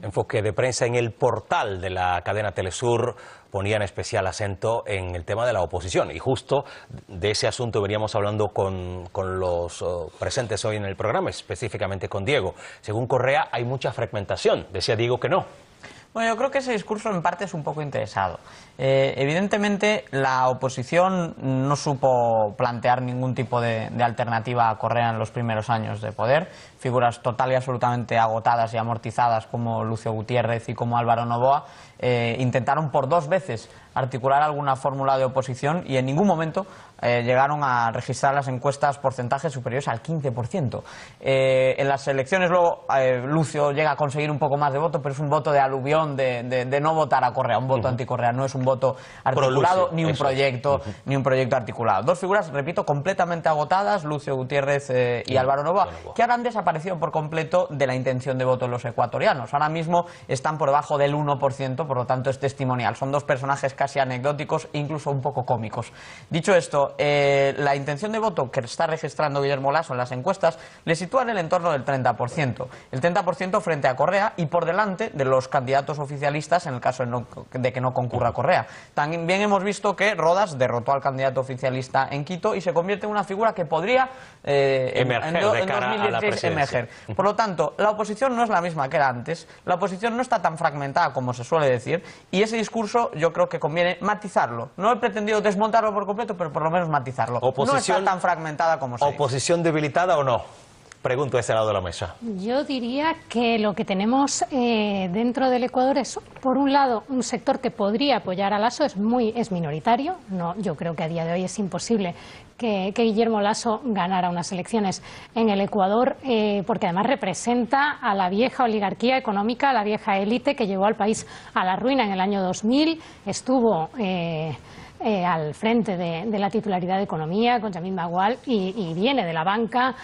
Enfoque de prensa en el portal de la cadena Telesur ponían especial acento en el tema de la oposición y justo de ese asunto veníamos hablando con los presentes hoy en el programa, específicamente con Diego. Según Correa hay mucha fragmentación, decía Diego que no. Bueno, yo creo que ese discurso en parte es un poco interesado. Evidentemente la oposición no supo plantear ningún tipo de alternativa a Correa en los primeros años de poder. Figuras total y absolutamente agotadas y amortizadas como Lucio Gutiérrez y como Álvaro Noboa intentaron por 2 veces articular alguna fórmula de oposición y en ningún momento llegaron a registrar las encuestas porcentajes superiores al 15%. En las elecciones luego Lucio llega a conseguir un poco más de voto, pero es un voto de aluvión de no votar a Correa, un voto anticorrea, no es un voto articulado ni un proyecto articulado. 2 figuras, repito, completamente agotadas, Lucio Gutiérrez y Álvaro Noboa, que ahora han desaparecido por completo de la intención de voto de los ecuatorianos. Ahora mismo están por debajo del 1%, por lo tanto es testimonial. Son 2 personajes casi anecdóticos e incluso un poco cómicos. Dicho esto, la intención de voto que está registrando Guillermo Lasso en las encuestas le sitúa en el entorno del 30%. El 30% frente a Correa y por delante de los candidatos oficialistas en el caso de que no concurra Correa. También hemos visto que Rodas derrotó al candidato oficialista en Quito y se convierte en una figura que podría emerger de cara a la presidencia. Por lo tanto, la oposición no es la misma que era antes, la oposición no está tan fragmentada como se suele decir y ese discurso yo creo que conviene matizarlo. No he pretendido desmontarlo por completo, pero por lo menos matizarlo. No está tan fragmentada como se dice. ¿Oposición debilitada o no? Pregunto a este lado de la mesa. Yo diría que lo que tenemos dentro del Ecuador es, por un lado, un sector que podría apoyar a Lasso, es minoritario. No, yo creo que a día de hoy es imposible que Guillermo Lasso ganara unas elecciones en el Ecuador, porque además representa a la vieja oligarquía económica, a la vieja élite que llevó al país a la ruina en el año 2000, estuvo al frente de la titularidad de Economía con Yamil Magual y viene de la banca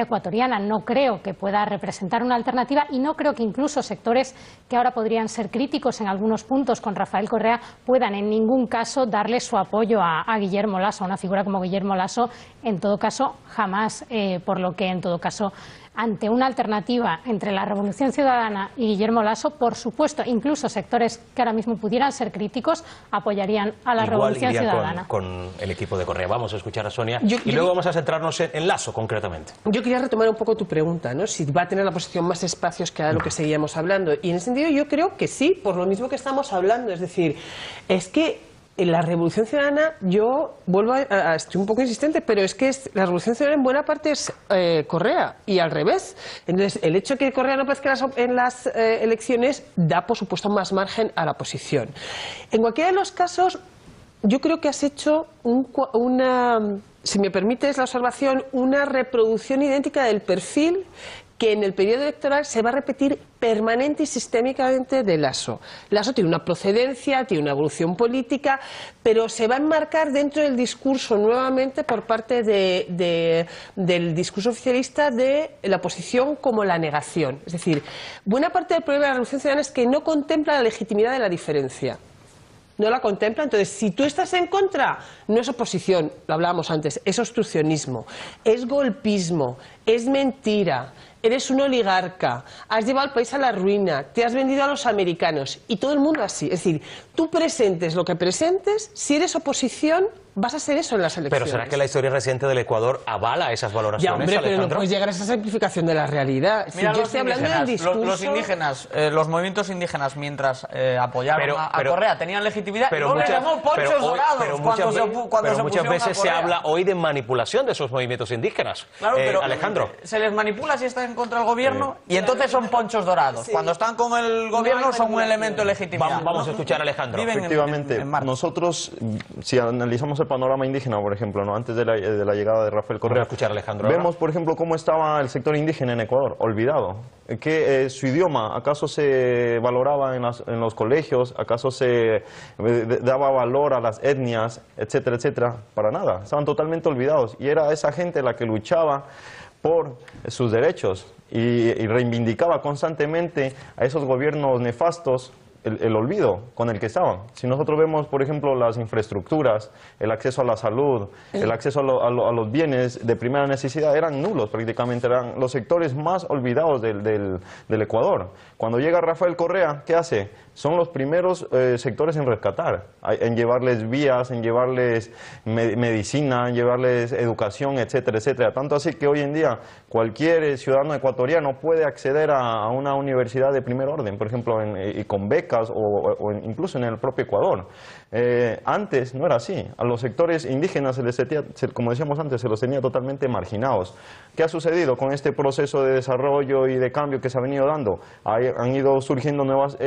ecuatoriana. No creo que pueda representar una alternativa y no creo que incluso sectores que ahora podrían ser críticos en algunos puntos con Rafael Correa puedan en ningún caso darle su apoyo a Guillermo Lasso, a una figura como Guillermo Lasso, en todo caso jamás, por lo que en todo caso ante una alternativa entre la Revolución Ciudadana y Guillermo Lasso, por supuesto, incluso sectores que ahora mismo pudieran ser críticos apoyarían a la Revolución Ciudadana. Con el equipo de Correa. Vamos a escuchar a Sonia y luego vamos a centrarnos en Lasso concretamente. Yo quería retomar un poco tu pregunta, ¿no? Si va a tener la oposición más espacios que a lo que seguíamos hablando. Y en ese sentido yo creo que sí, por lo mismo que estamos hablando. Es decir, es que en la Revolución Ciudadana, yo vuelvo estoy un poco insistente, pero es que la Revolución Ciudadana en buena parte es Correa y al revés. Entonces, el hecho de que Correa no aparezca en las elecciones da, por supuesto, más margen a la oposición. En cualquiera de los casos, yo creo que has hecho si me permites la observación, una reproducción idéntica del perfil que en el periodo electoral se va a repetir permanente y sistémicamente de Lasso. Lasso tiene una procedencia, tiene una evolución política, pero se va a enmarcar dentro del discurso nuevamente por parte del discurso oficialista de la oposición como la negación. Es decir, buena parte del problema de la Revolución Ciudadana es que no contempla la legitimidad de la diferencia. No la contempla, entonces si tú estás en contra, no es oposición, lo hablábamos antes, es obstruccionismo, es golpismo, es mentira, eres un oligarca, has llevado al país a la ruina, te has vendido a los americanos y todo el mundo así. Es decir, tú presentes lo que presentes, si eres oposición, vas a ser eso en las elecciones. Pero ¿será que la historia reciente del Ecuador avala esas valoraciones, ya, hombre, Alejandro? pero no puedes llegar a esa simplificación de la realidad. Mira, yo estoy hablando del discurso... Los indígenas, los movimientos indígenas, mientras apoyaron a Correa, tenían legitimidad y no le llamó ponchos dorados cuando muchas veces se habla hoy de manipulación de esos movimientos indígenas. Claro, pero Alejandro. Se les manipula si están en contra del gobierno y entonces son ponchos dorados. Sí. Cuando están con el gobierno son un elemento de legitimidad. Vamos a escuchar a Alejandro. Efectivamente, nosotros, si analizamos el panorama indígena, por ejemplo, ¿no? Antes de la llegada de Rafael Correa, vamos a escuchar a Alejandro vemos, ahora, por ejemplo, cómo estaba el sector indígena en Ecuador, olvidado. Que su idioma, ¿acaso se valoraba en los colegios? ¿Acaso se daba valor a las etnias, etcétera, etcétera? Para nada, estaban totalmente olvidados. Y era esa gente la que luchaba por sus derechos y reivindicaba constantemente a esos gobiernos nefastos el olvido con el que estaban. Si nosotros vemos, por ejemplo, las infraestructuras, el acceso a la salud, el acceso a los bienes de primera necesidad, eran nulos prácticamente, eran los sectores más olvidados del Ecuador. Cuando llega Rafael Correa, ¿qué hace? Son los primeros sectores en rescatar, en llevarles vías, en llevarles medicina, en llevarles educación, etcétera, etcétera. Tanto así que hoy en día cualquier ciudadano ecuatoriano puede acceder a una universidad de primer orden, por ejemplo, y con becas o incluso en el propio Ecuador. Antes no era así. A los sectores indígenas, como decíamos antes, se los tenía totalmente marginados. ¿Qué ha sucedido con este proceso de desarrollo y de cambio que se ha venido dando? Han ido surgiendo nuevas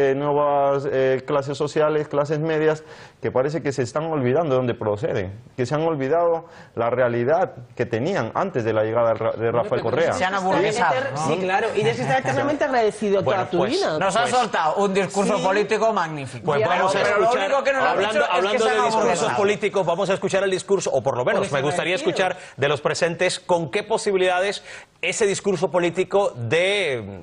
clases sociales, clases medias, que parece que se están olvidando de dónde proceden, que se han olvidado la realidad que tenían antes de la llegada de Rafael Correa. Se han aburguesado, ¿no? Sí, claro, y de eso está eternamente agradecido toda tu vida. Nos ha soltado un discurso político magnífico. Pues vamos a escuchar, hablando de discursos políticos, políticos, vamos a escuchar el discurso, o por lo menos me gustaría escuchar de los presentes con qué posibilidades ese discurso político de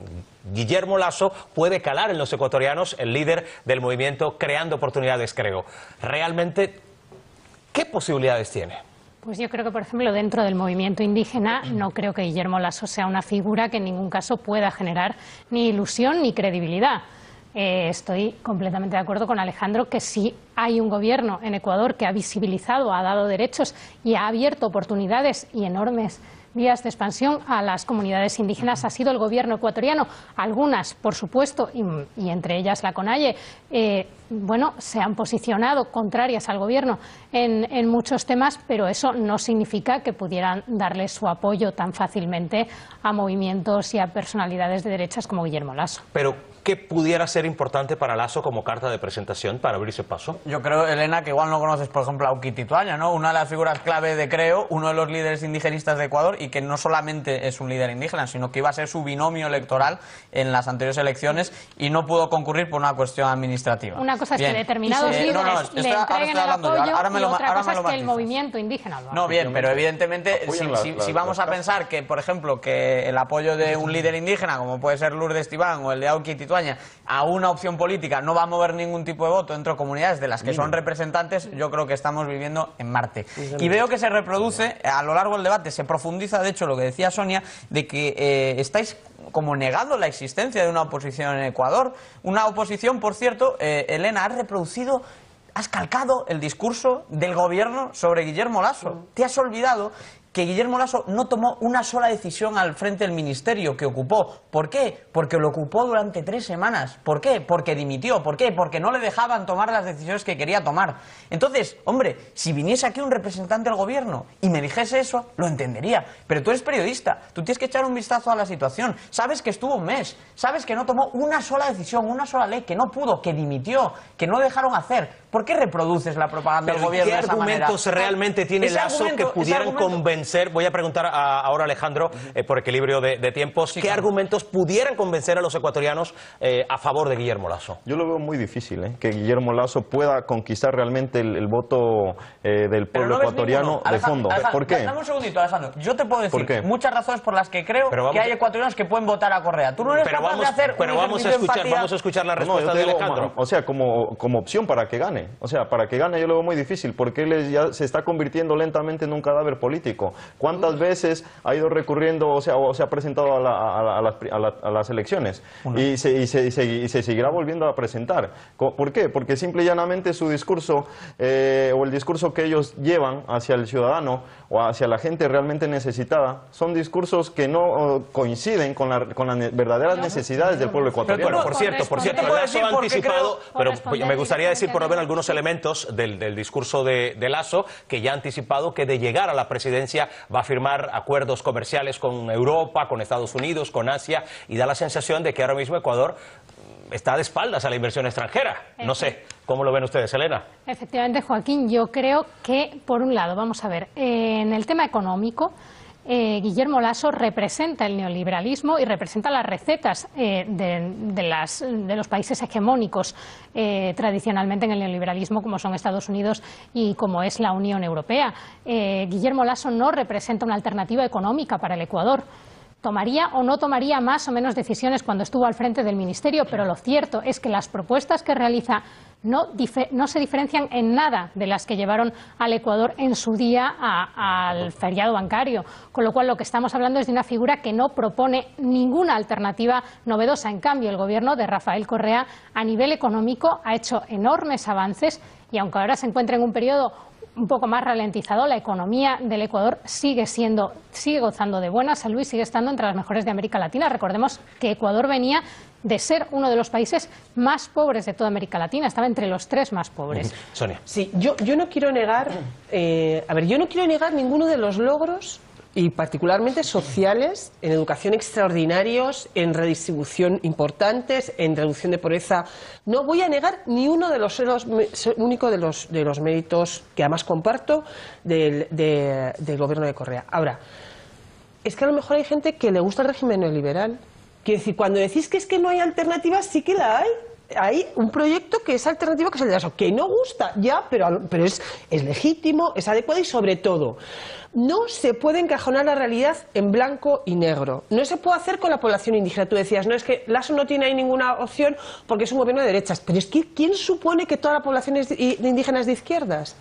Guillermo Lasso puede calar en los ecuatorianos, el líder del movimiento Creando Oportunidades, creo. Realmente, ¿qué posibilidades tiene? Pues yo creo que, por ejemplo, dentro del movimiento indígena no creo que Guillermo Lasso sea una figura que en ningún caso pueda generar ni ilusión ni credibilidad. Estoy completamente de acuerdo con Alejandro que si hay un gobierno en Ecuador que ha visibilizado, ha dado derechos y ha abierto oportunidades y enormes vías de expansión a las comunidades indígenas, ha sido el gobierno ecuatoriano. Algunas, por supuesto, y entre ellas la CONAIE, se han posicionado contrarias al gobierno en muchos temas, pero eso no significa que pudieran darle su apoyo tan fácilmente a movimientos y a personalidades de derechas como Guillermo Lasso. Pero, ¿qué pudiera ser importante para Lasso como carta de presentación para abrirse paso? Yo creo, Elena, que igual no conoces, por ejemplo, a Auqui Tituaña, ¿no? Una de las figuras clave de Creo, uno de los líderes indigenistas de Ecuador, y que no solamente es un líder indígena, sino que iba a ser su binomio electoral en las anteriores elecciones y no pudo concurrir por una cuestión administrativa. Una cosa es que determinados líderes le entreguen el apoyo y otra cosa es que el movimiento indígena lo haga. No, bien, pero evidentemente si vamos a pensar que, por ejemplo, que el apoyo de un líder indígena, como puede ser Lourdes Tibán o el de Auqui Tituaña, a una opción política no va a mover ningún tipo de voto dentro de comunidades de las que son representantes, yo creo que estamos viviendo en Marte. Y veo que se reproduce a lo largo del debate, se profundiza, de hecho, lo que decía Sonia, de que estáis como negando la existencia de una oposición en Ecuador. Una oposición, por cierto, Elena, has calcado el discurso del gobierno sobre Guillermo Lasso. Te has olvidado que Guillermo Lasso no tomó una sola decisión al frente del ministerio que ocupó. ¿Por qué? Porque lo ocupó durante 3 semanas. ¿Por qué? Porque dimitió. ¿Por qué? Porque no le dejaban tomar las decisiones que quería tomar. Entonces, hombre, si viniese aquí un representante del gobierno y me dijese eso, lo entendería. Pero tú eres periodista, tú tienes que echar un vistazo a la situación. Sabes que estuvo un mes, sabes que no tomó una sola decisión, una sola ley, que no pudo, que dimitió, que no dejaron hacer. ¿Por qué reproduces la propaganda del gobierno de esa manera? ¿Qué argumentos realmente tiene Lasso que pudieran convencer? Voy a preguntar ahora a Alejandro, por equilibrio de tiempos, ¿qué argumentos pudieran convencer a los ecuatorianos a favor de Guillermo Lasso? Yo lo veo muy difícil, que Guillermo Lasso pueda conquistar realmente el voto del pueblo ecuatoriano de fondo. ¿Por qué? Dame un segundito, Alejandro. Yo te puedo decir muchas razones por las que creo que hay ecuatorianos que pueden votar a Correa. Tú no eres capaz de hacer vamos a escuchar la respuesta de Alejandro. O sea, como opción para que gane. O sea, para que gane yo lo veo muy difícil, porque él ya se está convirtiendo lentamente en un cadáver político. ¿Cuántas veces ha ido recurriendo o se ha presentado a las elecciones? Y se seguirá volviendo a presentar. ¿Por qué? Porque simple y llanamente su discurso o el discurso que ellos llevan hacia el ciudadano o hacia la gente realmente necesitada son discursos que no coinciden con las verdaderas necesidades del pueblo ecuatoriano. Bueno, por cierto, Lasso ha anticipado, pero me gustaría decir por lo menos algunos elementos del discurso de Lasso, que ya ha anticipado que de llegar a la presidencia va a firmar acuerdos comerciales con Europa, con Estados Unidos, con Asia, y da la sensación de que ahora mismo Ecuador está de espaldas a la inversión extranjera. No sé, ¿cómo lo ven ustedes, Elena? Efectivamente, Joaquín, yo creo que, por un lado, vamos a ver, en el tema económico, Guillermo Lasso representa el neoliberalismo y representa las recetas de los países hegemónicos tradicionalmente en el neoliberalismo, como son Estados Unidos y como es la Unión Europea. Guillermo Lasso no representa una alternativa económica para el Ecuador. Tomaría o no tomaría más o menos decisiones cuando estuvo al frente del ministerio, pero lo cierto es que las propuestas que realiza no se diferencian en nada de las que llevaron al Ecuador en su día al feriado bancario, con lo cual lo que estamos hablando es de una figura que no propone ninguna alternativa novedosa. En cambio, el gobierno de Rafael Correa a nivel económico ha hecho enormes avances y aunque ahora se encuentra en un periodo un poco más ralentizado, la economía del Ecuador sigue gozando de buena salud y sigue estando entre las mejores de América Latina. Recordemos que Ecuador venía de ser uno de los países más pobres de toda América Latina, estaba entre los 3 más pobres. Sonia. Sí, yo no quiero negar, yo no quiero negar ninguno de los logros y particularmente sociales, en educación extraordinarios, en redistribución importantes, en reducción de pobreza. No voy a negar ni uno de los único de los méritos que además comparto del gobierno de Correa. Ahora, es que a lo mejor hay gente que le gusta el régimen neoliberal. Quiero decir, cuando decís que es que no hay alternativas, sí que la hay. Hay un proyecto que es alternativo, que es el de Lasso, que no gusta ya, pero es legítimo, es adecuado y sobre todo no se puede encajonar la realidad en blanco y negro. No se puede hacer con la población indígena. Tú decías, no, es que Lasso no tiene ahí ninguna opción porque es un gobierno de derechas. Pero es que ¿quién supone que toda la población indígena es de izquierdas?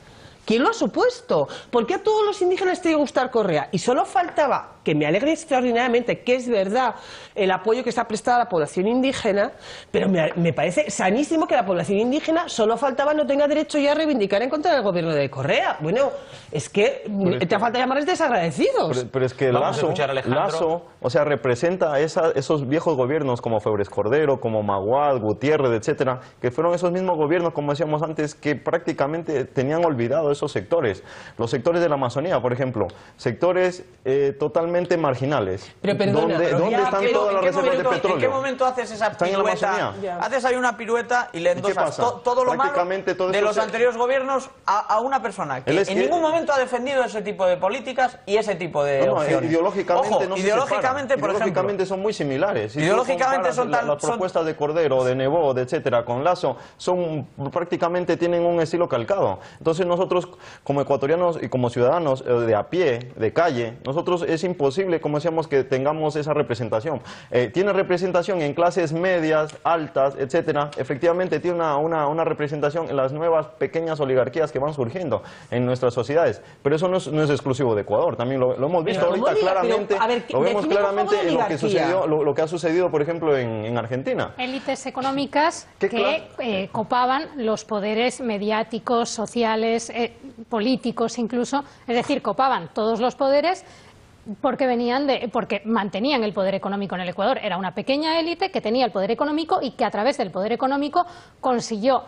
¿Quién lo ha supuesto? ¿Por qué a todos los indígenas tiene que gustar Correa? Y solo faltaba, que me alegre extraordinariamente, que es verdad el apoyo que se ha prestado a la población indígena, pero me parece sanísimo que la población indígena solo faltaba no tenga derecho ya a reivindicar en contra del gobierno de Correa. Bueno, es que te falta llamarles desagradecidos. Pero es que Lasso, o sea, representa esos viejos gobiernos como Febres Cordero, como Maguad, Gutiérrez, etcétera, que fueron esos mismos gobiernos, como decíamos antes, que prácticamente tenían olvidado esos sectores, los sectores de la Amazonía, por ejemplo, sectores totalmente marginales. Pero perdona, ¿dónde están todas las reservas de petróleo? ¿En qué momento haces esa pirueta? Haces ahí una pirueta y le endosas todo lo malo de los anteriores gobiernos a una persona que en ningún momento ha defendido ese tipo de políticas y ese tipo de opciones. Ideológicamente no se separan. Por ideológicamente son muy similares. Ideológicamente son las propuestas de Cordero, de Nebot, etcétera, con Lasso, prácticamente tienen un estilo calcado. Entonces nosotros como ecuatorianos y como ciudadanos de a pie, de calle, nosotros es imposible, como decíamos, que tengamos esa representación. Tiene representación en clases medias, altas, etcétera. Efectivamente tiene una representación en las nuevas pequeñas oligarquías que van surgiendo en nuestras sociedades. Pero eso no es exclusivo de Ecuador. También lo hemos visto ahorita claramente. Lo vemos claramente en lo que ha sucedido, por ejemplo, en Argentina. Élites económicas que copaban los poderes mediáticos, sociales, políticos incluso, es decir, copaban todos los poderes porque mantenían el poder económico en el Ecuador. Era una pequeña élite que tenía el poder económico y que a través del poder económico consiguió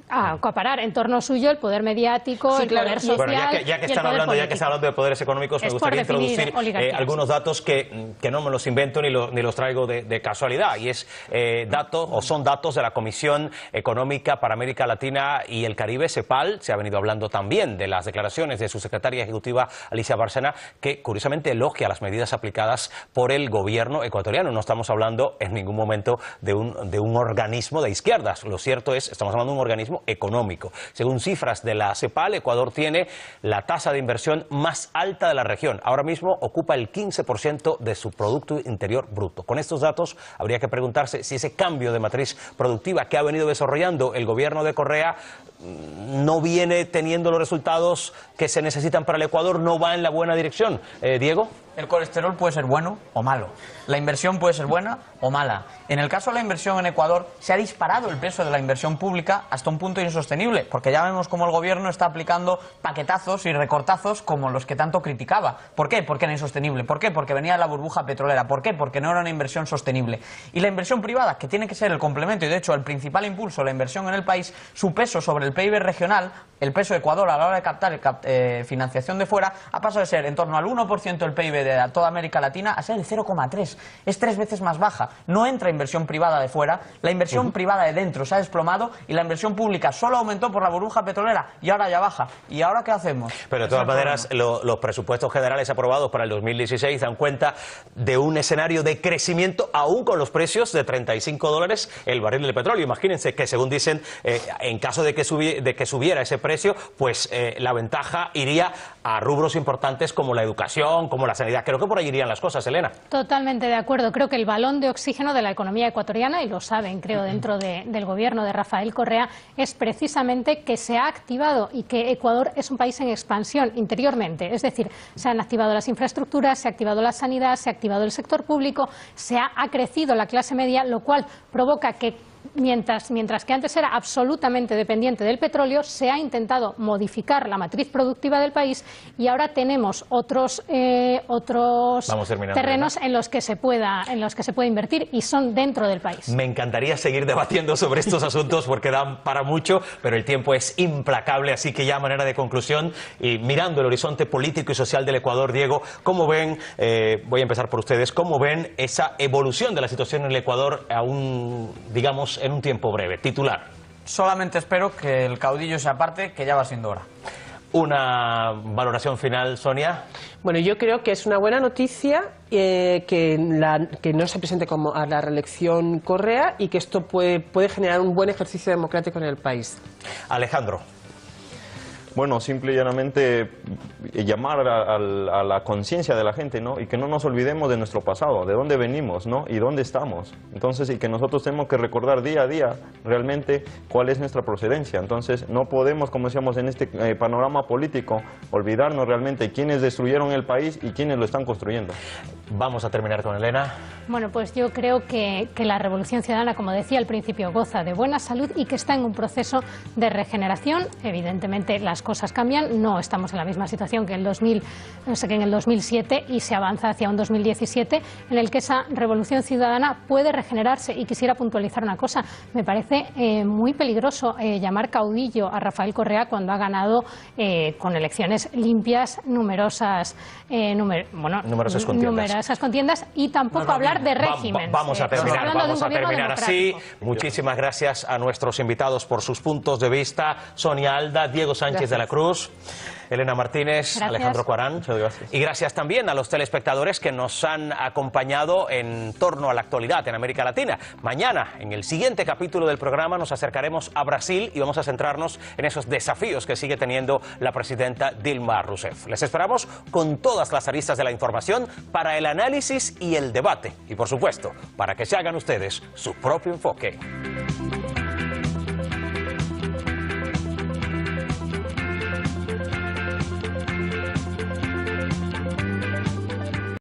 acaparar en torno suyo el poder mediático, el poder social. Bueno, ya que están hablando de poderes económicos, me gustaría introducir algunos datos que no me los invento ni los traigo de casualidad, y son datos de la Comisión Económica para América Latina y el Caribe, CEPAL. Se ha venido hablando también de las declaraciones de su secretaria ejecutiva, Alicia Bárcena, que curiosamente elogia las medidas aplicadas por el gobierno ecuatoriano. No estamos hablando en ningún momento de un organismo de izquierdas. Lo cierto es, estamos hablando de un organismo económico. Según cifras de la CEPAL, Ecuador tiene la tasa de inversión más alta de la región. Ahora mismo ocupa el 15% de su Producto Interior Bruto. Con estos datos habría que preguntarse si ese cambio de matriz productiva que ha venido desarrollando el gobierno de Correa no viene teniendo los resultados que se necesitan para el Ecuador, no va en la buena dirección. Diego. El colesterol puede ser bueno o malo. La inversión puede ser buena o mala. En el caso de la inversión en Ecuador, se ha disparado el peso de la inversión pública hasta un punto insostenible, porque ya vemos cómo el gobierno está aplicando paquetazos y recortazos como los que tanto criticaba. ¿Por qué? Porque era insostenible. ¿Por qué? Porque venía la burbuja petrolera. ¿Por qué? Porque no era una inversión sostenible. Y la inversión privada, que tiene que ser el complemento y de hecho el principal impulso de la inversión en el país, su peso sobre el PIB regional, el peso de Ecuador a la hora de captar financiación de fuera, ha pasado de ser en torno al 1% del PIB de toda América Latina a ser el 0,3%. Es 3 veces más baja. no entra inversión privada de fuera, la inversión privada de dentro se ha desplomado y la inversión pública solo aumentó por la burbuja petrolera y ahora ya baja. ¿Y ahora qué hacemos? Pero de todas maneras, los presupuestos generales aprobados para el 2016 dan cuenta de un escenario de crecimiento aún con los precios de $35 el barril de petróleo. Imagínense que, según dicen, en caso de que subiera ese precio, pues la ventaja iría a rubros importantes como la educación, como la sanidad. Creo que por ahí irían las cosas, Elena. Totalmente de acuerdo. Creo que el balón de oxígeno de la economía ecuatoriana, y lo saben, creo, dentro del gobierno de Rafael Correa, es precisamente que se ha activado y que Ecuador es un país en expansión interiormente. Es decir, se han activado las infraestructuras, se ha activado la sanidad, se ha activado el sector público, ha crecido la clase media, lo cual provoca que mientras que antes era absolutamente dependiente del petróleo, se ha intentado modificar la matriz productiva del país y ahora tenemos otros terrenos en los que se pueda invertir y son dentro del país. Me encantaría seguir debatiendo sobre estos asuntos porque dan para mucho, pero el tiempo es implacable, así que ya a manera de conclusión y mirando el horizonte político y social del Ecuador, Diego, ¿cómo ven, voy a empezar por ustedes, cómo ven esa evolución de la situación en el Ecuador aún, digamos, en un tiempo breve? Titular. Solamente espero que el caudillo se aparte, que ya va siendo hora. Una valoración final, Sonia. Bueno, yo creo que es una buena noticia que no se presente como a la reelección Correa y que esto puede generar un buen ejercicio democrático en el país. Alejandro. Bueno, simple y llanamente llamar a la conciencia de la gente, ¿no? Y que no nos olvidemos de nuestro pasado, de dónde venimos, ¿no? Y dónde estamos. Entonces, y que nosotros tenemos que recordar día a día realmente cuál es nuestra procedencia. Entonces, no podemos, como decíamos en este panorama político, olvidarnos realmente quiénes destruyeron el país y quiénes lo están construyendo. Vamos a terminar con Elena. Bueno, pues yo creo que la Revolución Ciudadana, como decía al principio, goza de buena salud y que está en un proceso de regeneración. Evidentemente, las cosas cambian, no estamos en la misma situación que en el 2007 y se avanza hacia un 2017 en el que esa revolución ciudadana puede regenerarse. Y quisiera puntualizar una cosa, me parece muy peligroso llamar caudillo a Rafael Correa cuando ha ganado con elecciones limpias numerosas contiendas y tampoco hablar de régimen. Vamos a terminar así. Muchísimas gracias a nuestros invitados por sus puntos de vista. Sonia Alda, Diego Sánchez de la Cruz, Elena Martínez, gracias. Alejandro Cuarán. Y gracias también a los telespectadores que nos han acompañado en torno a la actualidad en América Latina. Mañana, en el siguiente capítulo del programa, nos acercaremos a Brasil y vamos a centrarnos en esos desafíos que sigue teniendo la presidenta Dilma Rousseff. Les esperamos con todas las aristas de la información para el análisis y el debate. Y por supuesto, para que se hagan ustedes su propio enfoque.